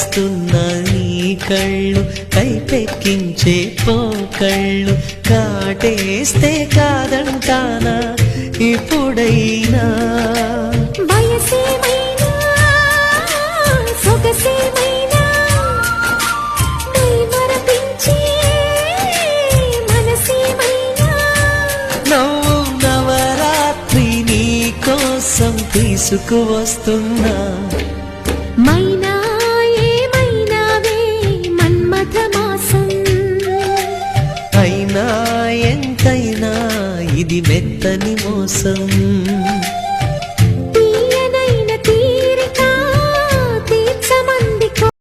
వస్తున్న నీ కళ్ళు కైపెక్కించే పోకళ్ళు కాటేస్తే కాదంటానా ఇప్పుడైనా వయసేమైనా సొగసేమైనా మరపించే మనసేమైనా నవ్వు నవరాత్రి నీ కోసం తీసుకువస్తున్నా మైనా ఏమైనావే మన్మథ మాసం అయినా ఎంతైనా ఇది మెత్తని మోసం